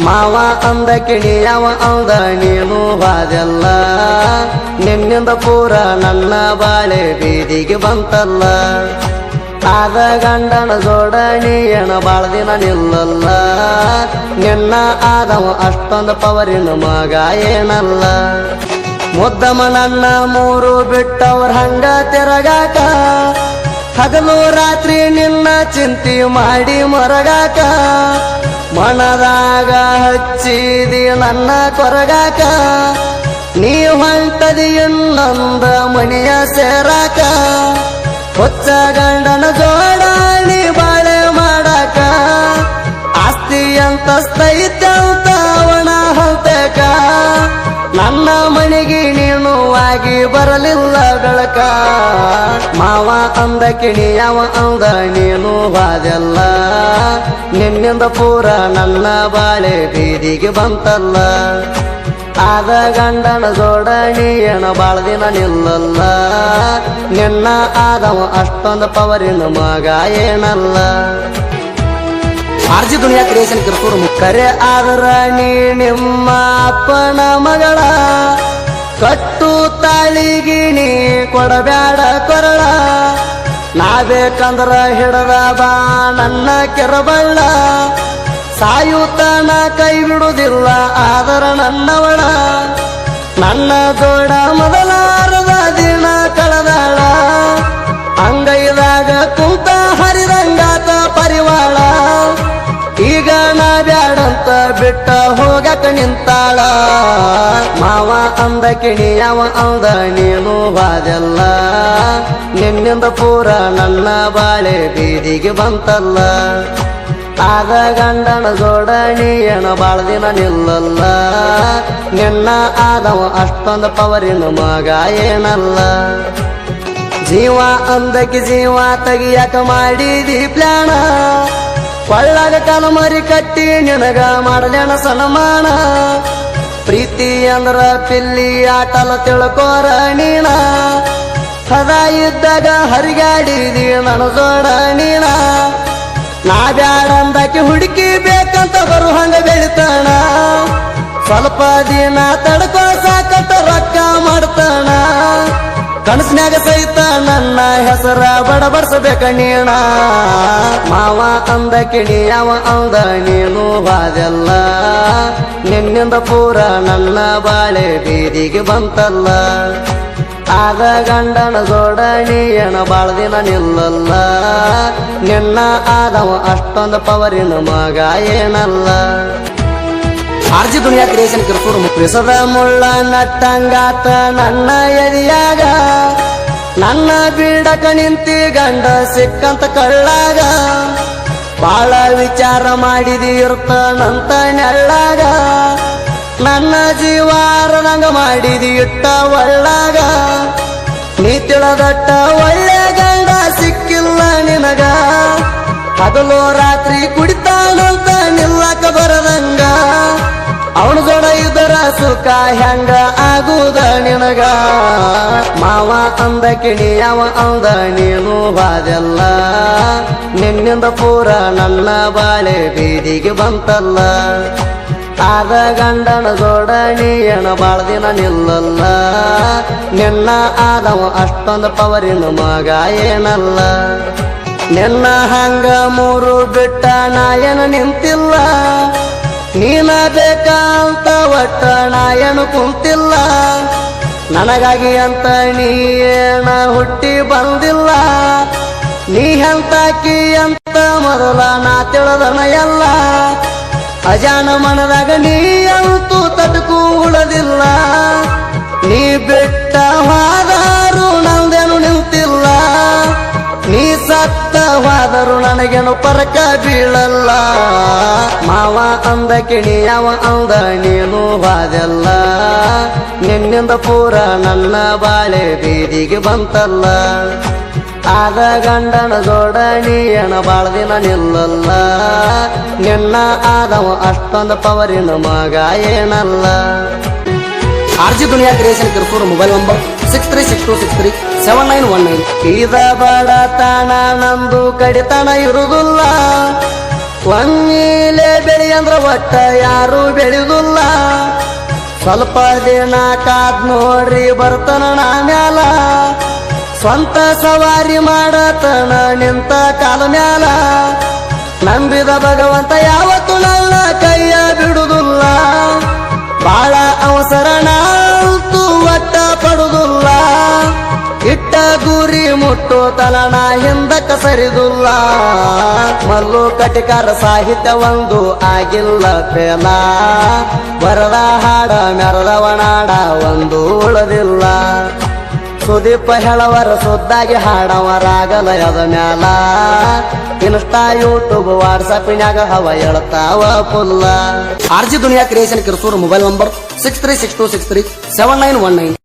ಮಾವ ಅಂದ ಕಿಣಿ ಯಾವ ಅಂದ ನೀನು ವಾದೆಲ್ಲ ನಿನ್ನಿಂದ ಪೂರ ನನ್ನ ಬಾಳೆ ಬೀದಿಗೆ ಬಂತಲ್ಲ ಆದ ಗಂಡನ ಜೋಡಣಿಯಣ ಬಾಳ ದಿನ ನಿಲ್ಲಲ್ಲ ನಿನ್ನ ಆದವ ಅಷ್ಟೊಂದು ಪವರಿನ ಮಗ ಏನಲ್ಲ ಮುದ್ದಮ ನನ್ನ ಮೂರು ಬಿಟ್ಟವ್ರ ಹಂಗ ತಿರಗಾಕ ಹಗಲು ರಾತ್ರಿ ನಿನ್ನ ಚಿಂತಿ ಮಾಡಿ ಮರಗಾಕ ಮನದಾಗ ಹಚ್ಚಿದಿ ನನ್ನ ಕೊರಗಾಕ ನೀ ಹೊಂಟದಿ ಇನ್ನೊಂದ ಮನೆಯ ಸೇರಾಕ ಹೊಚ್ಚ ಗಂಡನ ಜೋಡಾಣಿ ಬಾಳೆ ಮಾಡಾಕ ಆಸ್ತಿ ಅಂತಸ್ತೈತಂತ ಅವನ ಹಂತಕ ನನ್ನ ಮನೆಗೆ ನೀನು ಆಗಿ ಬರಲಿಲ್ಲ ಬೆಳಕ ಮಾವ ಅಂದ ಕಿಣಿ ಯಾವ ಅಂದ ನೀನು ವಾದೆಲ್ಲ ನಿನ್ನಿಂದ ಪೂರ ನನ್ನ ಬಾಳೆ ಬೀದಿಗೆ ಬಂತಲ್ಲ ಆದ ಗಂಡನ ಜೋಡಣಿಯಣ ಬಾಳ ದಿನ ನಿಲ್ಲಲ್ಲ ನಿನ್ನ ಆದವ ಅಷ್ಟೊಂದು ಪವರಿನ ಮಗ ಏನಲ್ಲ ಆರ್ಜಿ ದುನಿಯಾ ಕ್ರಿಯೇಷನ್ ಕಿರ್ಪೂರ್ ಕರೆ ಆದ್ರ ನೀ ನಿಮ್ಮ ಅಪ್ಪನ ಮಗಳ ಕಟ್ಟು ತಾಳಿಗಿಣಿ ಕೊಡಬ್ಯಾಡ ಕೊರಳ ನಾ ಬೇಕಂದ್ರ ಹಿಡದ ಬಾ ನನ್ನ ಕೆರಬಳ್ಳ ಸಾಯುತನ ಕೈ ಬಿಡುವುದಿಲ್ಲ ಆದರ ನನ್ನವಳ ನನ್ನ ಜೋಡ ಮೊದಲಾರದ ದಿನ ಕಳೆದಾಳ ಅಂಗೈದಾಗ ಕುಂತ ಹರಿದಂಗಾತ ಪರಿವಾಳ ಈಗ ನಾ ಬ್ಯಾಡಂತ ಬಿಟ್ಟ ಹೋಗಕ ನಿಂತಾಳ ಮಾವ ಅಂದ ಕಿಣಿ ಯಾವ ಅಂದ ನೀನು ವಾದೆಲ್ಲ ನಿನ್ನಿಂದ ಪೂರ ನನ್ನ ಬಾಳೆ ಬೀದಿಗೆ ಬಂತಲ್ಲ ಆದ ಗಂಡನ ಜೋಡಣಿಯಣ ಬಾಳ ದಿನ ನಿಲ್ಲಲ್ಲ ನಿನ್ನ ಆದವ ಅಷ್ಟೊಂದು ಪವರಿನ ಮಗ ಏನಲ್ಲ ಜೀವ ಅಂದಕ್ಕೆ ಜೀವ ತೆಗಿಯಾಕ ಮಾಡಿದಿ ಪ್ಲಾಣ ಕೊಳ್ಳಾಗ ಕಲಮರಿ ಕಟ್ಟಿ ನಿನಗ ಮಾಡಲೇಣ ಸನ್ಮಾನ ಪ್ರೀತಿ ಅಂದ್ರ ಪಿಲ್ಲಿ ಆಟಲ ತಿಳ್ಕೋರ ನೀಣ ಹದ ಇದ್ದಾಗ ಹರಿಗಾಡಿದಿ ನನ್ನ ಜೋಡ ನೀಣ ನಾ ಬ್ಯಾಡಂದಕ್ಕೆ ಹುಡುಕಿ ಬೇಕಂತ ಬರು ಹಂಗ ಬೆಳಿತಾಣ ಸ್ವಲ್ಪ ದಿನ ತಡ್ಕೋ ಸಾಕಟ್ಟ ರೊಕ್ಕ ಮಾಡ್ತಾನ ಕನಸಿನಾಗ ಸಹಿತ ನನ್ನ ಹೆಸರ ಬಡಬಡ್ಸಬೇಕ ನೀಣ ಮಾವ ಅಂದ ಕಿಣಿ ಯಾವ ಅಂದ ನೀನು ವಾದೆಲ್ಲ ನಿನ್ನಿಂದ ಪೂರ ನನ್ನ ಬಾಳೆ ಬೀದಿಗೆ ಬಂತಲ್ಲ ಆದ ಗಂಡನ ಜೋಡಣಿಯಣ ಬಾಳ ದಿನ ನಿಲ್ಲಲ್ಲ ನಿನ್ನ ಆದವ ಅಷ್ಟೊಂದು ಪವರಿನ ಮಗ ಏನಲ್ಲ ಆರ್ಜಿ ದುನಿಯಾ ಕ್ರಿಯೇಷನ್ ಕಿರ್ಪೂರ್ ವಿಸದ ಮುಳ್ಳ ನಟ್ಟಂಗಾತ ನನ್ನ ಎದಿಯಾಗ ನನ್ನ ಬೀಡಕ ನಿಂತಿ ಗಂಡ ಸಿಕ್ಕಂತ ಕಳ್ಳಾಗ ಬಾಳ ವಿಚಾರ ಮಾಡಿದಿ ಇರ್ತಾನಂತ ನೆಳ್ಳಾಗ ನನ್ನ ಜೀವಾರದಂಗ ಮಾಡಿದಿ ಇಟ್ಟ ಒಳ್ಳಾಗ ನೀ ತಿಳದಟ್ಟ ಒಳ್ಳೆ ಗಂಡ ಸಿಕ್ಕಿಲ್ಲ ನಿನಗ ಹಗಲು ರಾತ್ರಿ ಕುಡಿತಾನಂತ ನಿಲ್ಲಕ ಬರದಂಗ ಅವನ ಜೋಡ ಇದರ ಸುಖ ಹೆಂಗ ಆಗುದ ನಿನಗ ಮಾವ ಅಂದ ಕಿಣಿ ಯಾವ ಅಂದ ನೀನು ವಾದೆಲ್ಲ ನಿನ್ನಿಂದ ಪೂರ ನನ್ನ ಬಾಳೆ ಬೀದಿಗೆ ಬಂತಲ್ಲ ಆದ ಗಂಡನ ಜೋಡಣಿಯಣ ಬಾಳ ದಿನ ನಿಲ್ಲಲ್ಲ ನಿನ್ನ ಆದವ ಅಷ್ಟೊಂದು ಪವರಿನ ಮಗ ಏನಲ್ಲ ನಿನ್ನ ಹಂಗ ಮೂರು ಬಿಟ್ಟ ನಾಯನ ನಿಂತಿಲ್ಲ ನೀನ ಬೇಕಂತ ಒಟ್ಟ ನಾಯನು ಕುಂತಿಲ್ಲ ನನಗಾಗಿ ಅಂತ ನೀನ ಹುಟ್ಟಿ ಬಂದಿಲ್ಲ ನೀ ಎಂತಾಕಿ ಅಂತ ಮೊದಲ ನಾ ತಿಳಿದನ ಎಲ್ಲ ಅಜಾನ ಮನದಾಗ ನೀ ಅಂತೂ ತಟಕು ಉಳದಿಲ್ಲ ನೀ ಬಿಟ್ಟ ಹೋದರು ನಂದೇನು ನಿಂತಿಲ್ಲ ನೀ ಸತ್ತ ಹೋದರು ನನಗೇನು ಪರಕ ಬೀಳಲ್ಲ ಮಾವ ಅಂದ ಕಿಣಿ ಯಾವ ಅಂದ ನೀನು ವಾದೆಲ್ಲ ನಿನ್ನಿಂದ ಪೂರ ನನ್ನ ಬಾಳೆ ಬೀದಿಗೆ ಬಂತಲ್ಲ ಆದ ಗಂಡನ ಜೋಡಣಿಯಣ ಬಾಳ ದಿನ ನಿಲ್ಲಲ್ಲ ನಿನ್ನ ಆದವ ಅಷ್ಟೊಂದು ಪವರಿನ ಮಗ ಏನಲ್ಲ ಆರ್ಜಿ ದುನಿಯಾ ಕ್ರಿಯೇಷನ್ ಕಿರ್ಪೂರ್ ಮೊಬೈಲ್ ನಂಬರ್ 6362637919 ಇದ ಬಡತನ ನಂದು ಕಡಿತನ ಇರುವುದಿಲ್ಲ ಒಮ್ಮಿಲೆ ಬೆಳಿ ಅಂದ್ರ ಒಟ್ಟ ಯಾರು ಬೆಳೆದುಲ್ಲ ಸ್ವಲ್ಪ ದಿನ ಕಾದ್ ನೋಡ್ರಿ ಬರ್ತನ ನಾ ಮ್ಯಾಲ ಸ್ವಂತ ಸವಾರಿ ಮಾಡತನ ನಿಂತ ಕಾಲ ಮ್ಯಾಲ ನಂಬಿದ ಭಗವಂತ ಯಾವತ್ತು ನನ್ನ ಕೈಯ ಬಿಡುದಿಲ್ಲ ಬಾಳ ಅವಸರ ನಾಲ್ತು ಒಟ್ಟ ಪಡುದಿಲ್ಲ ಇಟ್ಟ ಗುರಿ ಮುಟ್ಟು ತಲನ ಹಿಂದಕ್ಕ ಸರಿದುಲ್ಲ ಮಲ್ಲು ಕಟಿಕಾರ ಸಾಹಿತ್ಯ ಒಂದು ಆಗಿಲ್ಲ ಪೇಲ ಬರದ ಹಾಡ ಮೆರದವನಾಡ ಒಂದು ಉಳದಿಲ್ಲ ಸುದೀಪ ಹೇಳವರ ಸುದ್ದಾಗಿ ಹಾಡವರಾಗಲಯದ ಮ್ಯಾಲ ಇನ್ಸ್ಟಾ ಯೂಟ್ಯೂಬ್ ವಾಟ್ಸಪ್ನ್ಯಾಗ ಹವ ಹೇಳ್ತಾವ full. RG Duniya creation Kirsur mobile number 6362637919.